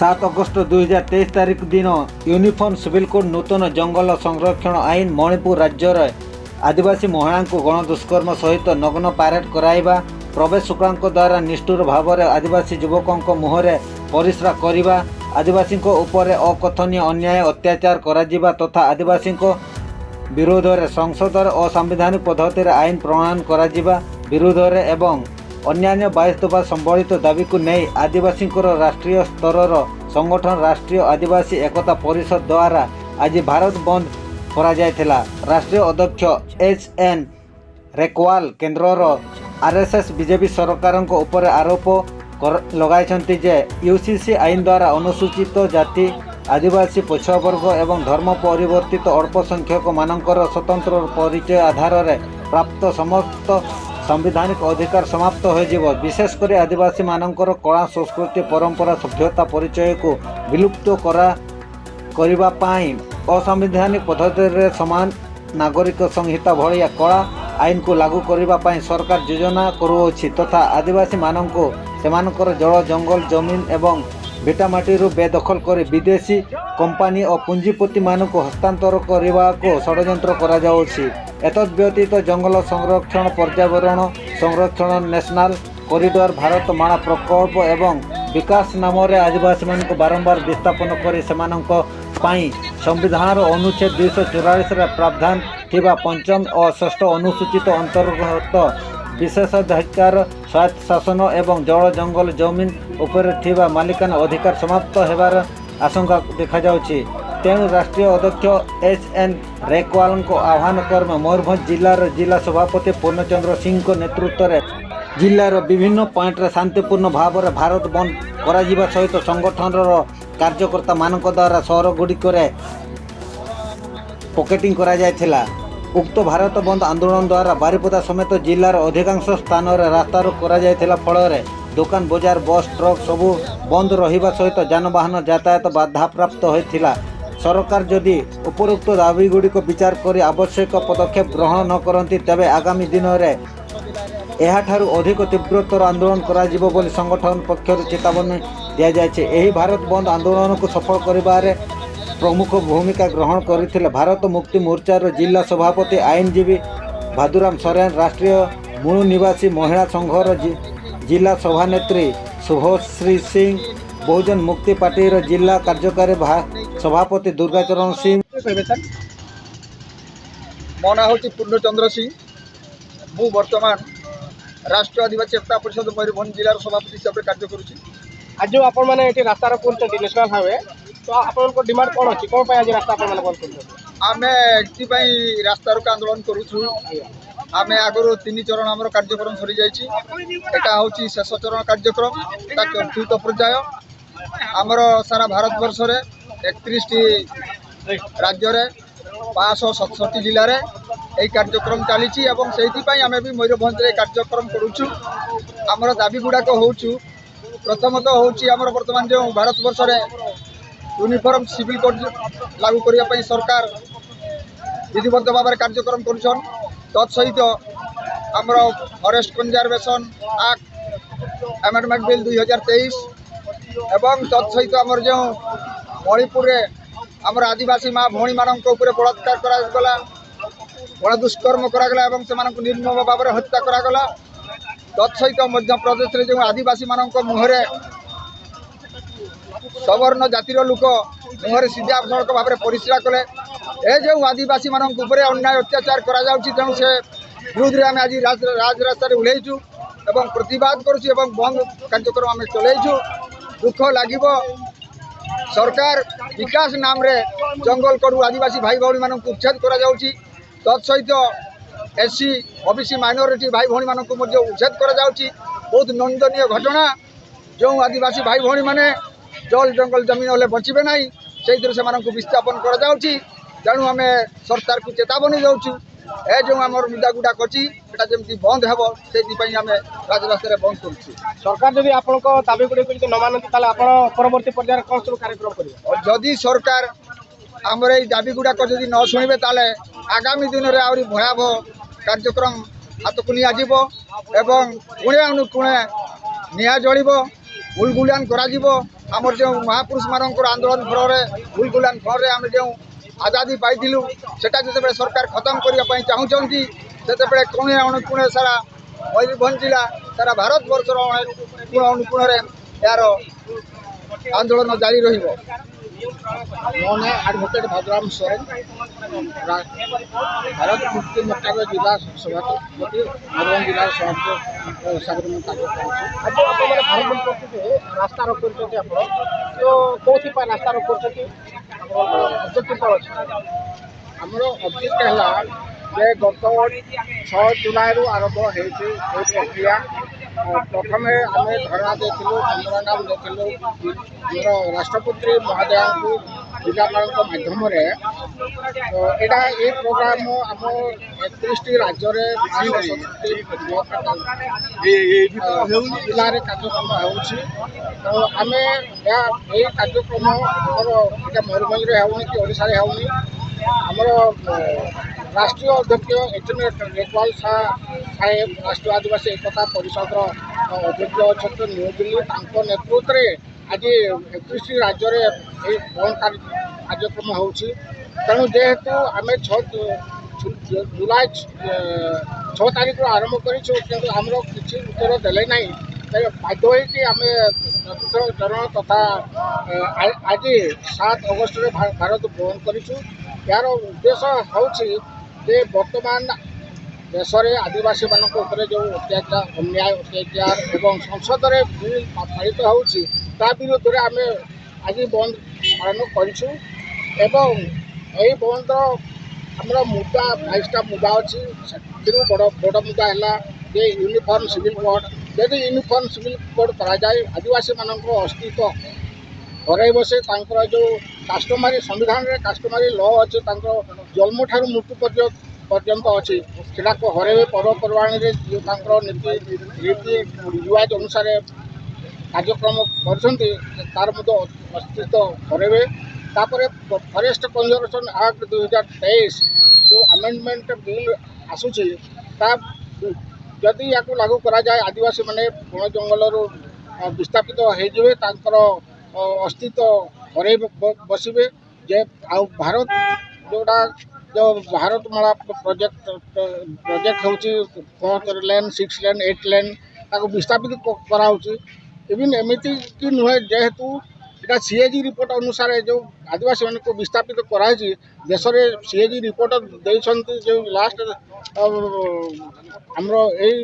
7 अगस्त 2023 तारीख दिन uniform civil code नूतन जंगल संरक्षण आईन मणिपुर राज्यर आदिवासी महिला को गणदुष्कर्म सहित नग्न पैरेड कराइबा प्रवेश शुक्ला द्वारा निष्ठुर भाव में आदिवासी युवकों मुहरे परिश्रा करने आदिवासी उपर अकथनीय अन्याय अत्याचार करा तथा आदिवासी विरोध में संसद असंवैधानिक पद्धति आईन प्रणयन करा विरोध में एवं अन्यान्य 22 दफा संबलित दाबी को नहीं आदिवासी राष्ट्रीय स्तर संगठन राष्ट्रीय आदिवासी एकता परिषद द्वारा आज भारत बंद करा जायथिला। राष्ट्रीय अध्यक्ष HN रेकवाल केन्द्र RSS बीजेपी सरकार उपर आरोप लगाई जे UCC आईन द्वारा अनुसूचित जाति आदिवासी पछुआ वर्ग एवं धर्म परिवर्तित अल्प संख्यक मानकर स्वतंत्र परिचय आधार में प्राप्त समस्त संवैधानिक अधिकार समाप्त हो विशेषकर आदिवासी मानकर कला संस्कृति परंपरा सभ्यता परिचय को विलुप्त करने असंवैधानिक पद्धति समान नागरिक संहिता भलिया कला आईन को लागू करने सरकार योजना करुछि तथा आदिवासी मानक सेमानकर जल जंगल जमीन एवं भिटामाटी बेदखल कर विदेशी कंपानी और पुंजीपति मानक हस्तांतर करने को षड्यंत्र करा जाउछि। एतद् व्यतीत जंगल संरक्षण पर्यावरण संरक्षण नेशनल कॉरिडोर भारत माला प्रकल्प एवं विकास नाम आदिवासी मान बारंबार विस्थापन कर संविधान अनुच्छेद 244 प्रावधान थिबा पंचम और षष्ठ अनुसूचित अंतर्गत विशेषाधिकार स्वायत्त शासन एवं जल जंगल जमीन उपर थिबा मालिकाना अधिकार समाप्त हेबार आशंका देखा जाउछि। तेणु राष्ट्रीय अध्यक्ष HN रेकवाल को आह्वान क्रमे मयूरभंज जिलार जिला सभापति पूर्णचंद्र सिंह को नेतृत्व में जिलार विभिन्न पॉइंट शांतिपूर्ण भाव में भारत बंद करा सहित संगठन कार्यकर्ता मानक द्वारा सहर गुड़िक पॉकेटिंग करा जायथिला। उक्त भारत बंद आंदोलन द्वारा बारिपदा समेत जिलार अधिकांश स्थान में रास्ता रोक करा जायथिला फल दुकान बजार बस ट्रक सबू बंद रहिबा सहित जानवाहन यातायात बाधा प्राप्त होइथिला। सरकार जदि उपरोक्त दाबीगुड़िक विचार कर आवश्यक पदक्षेप ग्रहण न करती तेबे आगामी दिन में एहाठारु अधिक तीव्रतर आंदोलन कराजिबो बोली संगठन पक्षर चेतावनी दिया जायछि। एही भारत बंद आंदोलन को सफल करिबारे प्रमुख भूमिका ग्रहण करथिले भारत मुक्ति मोर्चार जिला सभापति आईनजीवी भादुराम सोरेन राष्ट्रीय मूल निवासी महिला संघर जिला सभानेत्री शुभश्री सिंह बहुजन मुक्ति पार्टीर जिला कार्यकारी सभापति दुर्गाचरण सिंह। मो ना हूँ पूर्णचंद्र सिंह मु वर्तमान राष्ट्रीय आदिवासी एकता परिषद मयूरभंज जिलार सभापति हिसाब से कार्य करुँच। आज आपण मैंने रास्ता रोक नेशनल हाईवे तो आपन डिमांड कौन अच्छी कौन आज रास्ता आम एपाई रास्ता रोक आंदोलन करुँ। आम आगुरी 3 चरण आम कार्यक्रम सरी जाटा हूँ शेष चरण कार्यक्रम 4th पर्याय आमर सारा भारत वर्ष रे 31 राज्य रे 567 जिले में यही कार्यक्रम चली आम भी मयूरभंज कार्यक्रम करुचु। आमर दाबी गुड़ाक हूँ प्रथमतः हूँ आमर बर्तमान जो भारत वर्ष रे यूनिफॉर्म सिविल कोड लागू करने सरकार विधिबद्ध भाव में कार्यक्रम करुछन। तत्सहित आमर forest conservation act amendment bill 2023 एवं तत्सहित आमर जो मणिपुर रे आमर आदिवासी माँ भौणी मान बलात्कार करागला गणदुष्कर्म करागला एवं से निर्मम भाव में हत्या करागला। तत्सहित मध्य प्रदेश रे जो आदिवासी मान मुहरे सवर्ण जातिर लोक मुहरे सीधा सड़क भाव में परिश्रा कले ए जो आदिवासी मान अन्याय अत्याचार करा तेणु से विरोध में आम आज राजरास्तार ओह्लैचु एवं प्रतिवाद करुँ बंद कार्यक्रम आम चलैचु। दुख लगे सरकार विकास नाम रे जंगल करू आदिवासी भाई भौणी मान उच्छेद करा तत्सहित SC OBC माइनॉरिटी भाई भौणी मान उच्छेद करा बहुत नंदनीय घटना। जो आदिवासी भाई भौणी माने जल जंगल जमीन हेल्ले बचे ना से विस्थापन करा तेणु आम सरकार को चेतावनी दौचु ए जो आम मुद्दा गुड़ाक अच्छी जमी बंद हो आम राजरास्तार बंद कर। सरकार जब आप दाबी गुड़ी न मानती परवर्ती पर्यायर कौन सब कार्यक्रम करेंगे जदि सरकार आमर ये दाबी गुड़ाक जदि न शुणे ताले आगामी दिन में आहरी भयावह कार्यक्रम हाथ को निजी एवं कुणे अनुकुणे निआ जल ଗୁଲଗୁଲାନ କରାଯିବ ଆମର ଯେଉଁ ମହାପୁରୁଷମାନଙ୍କର ଆନ୍ଦୋଳନ ଫଳରେ ଗୁଲଗୁଲାନ ଫଳରେ ଆମେ ଯେଉଁ ଆଜାଦି ପାଇଥିଲୁ ସେଟା ଯେତେବେଳେ ସରକାର ଖତମ କରିବା ପାଇଁ ଚାହୁଁଛନ୍ତି ସେତେବେଳେ କୋଣେ ଅନୁକୋଣେ ସାରା ମୟୂରଭଞ୍ଜ ଜିଲ୍ଲା ସାରା ଭାରତବର୍ଷର କୋଣ ଅନୁକୋଣରେ ଏହାର ଆନ୍ଦୋଳନ ଜାରି ରହିବ। ମୋ ନାଁ ଆଡଭୋକେଟ୍ ଭଦ୍ରାମ ସୋରେନ, ଭାରତ ମୁକ୍ତି ମୋର୍ଚ୍ଚାର ଜିଲ୍ଲା ସଭାପତି, ମୟୂରଭଞ୍ଜ ଜିଲ୍ଲାର ସଭାପତି ହିସାବରେ ମୁଁ କାର୍ଯ୍ୟ କରୁଛି। ଆଜି ଆପଣମାନେ ଭାରତ ପରିସ୍ଥିତିରେ ରାସ୍ତା ରୋକ କରୁଛନ୍ତି ଆପଣ, ତ କେଉଁଥିପାଇଁ ରାସ୍ତା ରୋକ କରୁଛନ୍ତି? ଅବଜେକ୍ଟିଭ୍ କ'ଣ ଅଛି? ଆମର ଅବଜେକ୍ଟ ହେଲା ଯେ ଗତ 6 ଜୁଲାଇରୁ ଆରମ୍ଭ ହେଇଛି ଏହି ପ୍ରକ୍ରିୟା। ପ୍ରଥମେ ଆମେ ଧାରଣା ଦେଇଥିଲୁ, ମେମୋରାଣ୍ଡମ୍ ଦେଇଥିଲୁ ଆମର ରାଷ୍ଟ୍ରପତି ମହୋଦୟଙ୍କୁ ଜିଲ୍ଲାପାଳଙ୍କ ମାଧ୍ୟମରେ। ଏଇଟା ଏ ପ୍ରୋଗ୍ରାମ ଆମ 31ଟି ରାଜ୍ୟରେ ଜିଲ୍ଲାରେ କାର୍ଯ୍ୟକ୍ରମ ହେଉଛି। ତେଣୁ ଆମେ ଏଇ କାର୍ଯ୍ୟକ୍ରମ ଆମର ଏଇଟା ମୟୂରଭଞ୍ଜରେ ହେଉନି କି ଓଡ଼ିଶାରେ ହେଉନି। ଆମର ରାଷ୍ଟ୍ରୀୟ ଅଧ୍ୟକ୍ଷ ଇଞ୍ଜିନିୟର ରେକୱାଲ ସାହେବ ରାଷ୍ଟ୍ରୀୟ ଆଦିବାସୀ ଏକତା ପରିଷଦର ଅଧ୍ୟକ୍ଷ ଅଛନ୍ତି ନ୍ୟୁଦିଲ୍ଲୀ, ତାଙ୍କ ନେତୃତ୍ୱରେ ଆଜି 31ଟି ରାଜ୍ୟରେ ଏହି ବନ୍ଦ କାର୍ଯ୍ୟକ୍ରମ ହେଉଛି। ତେଣୁ ଯେହେତୁ ଆମେ 6 ଜୁଲାଇ 6 ତାରିଖରୁ ଆରମ୍ଭ କରିଛୁ କିନ୍ତୁ ଆମର କିଛି ଉତ୍ତର ଦେଲେ ନାହିଁ, ବାଧ୍ୟ ହୋଇକି ଆମେ ଚତୁର୍ଥ ଚରଣ ତଥା ଆଜି 7 ଅଗଷ୍ଟରେ ଭାରତ ବନ୍ଦ କରିଛୁ। ଏହାର ଉଦ୍ଦେଶ୍ୟ ହେଉଛି ଯେ ବର୍ତ୍ତମାନ ଦେଶରେ ଆଦିବାସୀମାନଙ୍କ ଉପରେ ଯେଉଁ ଅତ୍ୟାଚାର, ଅନ୍ୟାୟ ଅତ୍ୟାଚାର ଏବଂ ସଂସଦରେ ବିଲ୍ ପାରିତ ହେଉଛି ତା ବିରୁଦ୍ଧରେ ଆମେ ଆଜି ବନ୍ଦ ପାଳନ କରିଛୁ। ଏବଂ ଏହି ବନ୍ଦର ଆମର ମୁଦ୍ଦା 22ଟା ମୁଦ୍ଦା ଅଛି। ସେଥିରୁ ବଡ଼ ମୁଦ୍ଦା ହେଲା ଯେ ୟୁନିଫର୍ମ ସିଭିଲ୍ କୋଡ୍। ଯଦି ୟୁନିଫର୍ମ ସିଭିଲ୍ କୋଡ୍ କରାଯାଏ ଆଦିବାସୀମାନଙ୍କ ଅସ୍ତିତ୍ୱ ହରାଇ ବସେ। ତାଙ୍କର ଯେଉଁ କାଷ୍ଟମାରୀ ସମ୍ବିଧାନରେ କାଷ୍ଟମାରୀ ଲ ଅଛି, ତାଙ୍କର ଜନ୍ମଠାରୁ ମୃତ୍ୟୁ ପର୍ଯ୍ୟନ୍ତ ଅଛି, ସେଟାକୁ ହରାଇବେ। ପର୍ବପର୍ବାଣୀରେ ଯେଉଁ ତାଙ୍କର ନୀତି ରିୱାଜ ଅନୁସାରେ କାର୍ଯ୍ୟକ୍ରମ କରୁଛନ୍ତି ତାର ମଧ୍ୟ ଅସ୍ତିତ୍ୱ ହରାଇବେ। ତାପରେ ଫରେଷ୍ଟ କନଜରଭେସନ୍ ଆକ୍ଟ 2023 ଯେଉଁ ଆମେଣ୍ଡମେଣ୍ଟ ବିଲ୍ ଆସୁଛି, ତା ଯଦି ୟାକୁ ଲାଗୁ କରାଯାଏ ଆଦିବାସୀମାନେ ବଣ ଜଙ୍ଗଲରୁ ବିସ୍ଥାପିତ ହେଇଯିବେ, ତାଙ୍କର ଅସ୍ତିତ୍ୱ ହରାଇ ବସିବେ। ଯେ ଆଉ ଭାରତ ଯେଉଁଟା ଯେଉଁ ଭାରତମାଳା ପ୍ରୋଜେକ୍ଟ ହେଉଛି 4 ଲେନ୍ 6 ଲେନ୍ 8 ଲେନ୍ ତାକୁ ବିସ୍ଥାପିତ କରାହେଉଛି। ଇଭିନ୍ ଏମିତି କି ନୁହେଁ, ଯେହେତୁ এটা সিএজি রিপোর্ট অনুসারে যে আদিবাসীମାନଙ୍କୁ বিস্থাপিত କରାହେଇଛି, ଦେଶରେ ସିଏଜି ରିପୋର୍ଟ ଦେଇଛନ୍ତି ଯେଉଁ ଲାଷ୍ଟ ଆମର ଏଇ